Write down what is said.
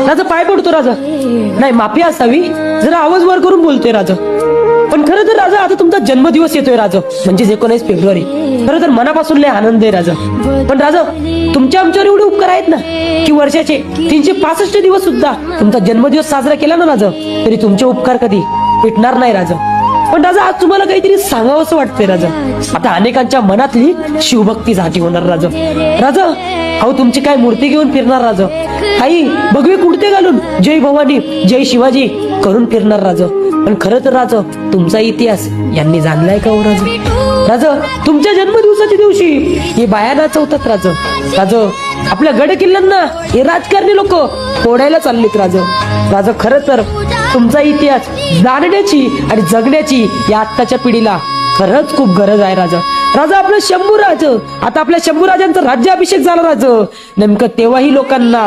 राजा पाय पडतो राजा, नाही माफी असावी, जरा आवाज वर करून बोलतोय राजा. पण खरं तर राजा आता तुमचा जन्मदिवस येतोय राजा, म्हणजे 19 फेब्रुवारी. खरं तर मनापासून लय आनंद आहे राजा. पण राजा तुमच्या आमच्यावर एवढे उपकार आहेत ना की वर्षाचे 365 दिवस सुद्धा तुमचा जन्मदिवस साजरा केला ना राजा, तरी तुमचे उपकार कधी मिटणार नाही राजा. पण राजा आज तुम्हाला काहीतरी सांगावं असं वाटतंय राजा. आता अनेकांच्या मनातली शिवभक्ती जागी होणार राजा. राजा अहो तुमची काय मूर्ती घेऊन फिरणार राजा, आई भगवे कुडते घालून जय भवानी जय शिवाजी करून फिरणार राजा. पण खरं तर राजा तुमचा इतिहास यांनी जाणलाय का हो राजा? राजा तुमच्या जन्मदिवसाच्या दिवशी हे बाया नाचवतात राजा. राजा आपल्या गड किल्ल्यांना हे राजकारणी लोक फोडायला चाललेत राजा. राजा खरं तर तुमचा इतिहास जाणण्याची आणि जगण्याची या आत्ताच्या पिढीला खरंच खूप गरज आहे राजा. राजा आपलं शंभूराज, आता आपल्या शंभूराजांचा राज्याभिषेक झाला राजा. नेमकं तेव्हाही लोकांना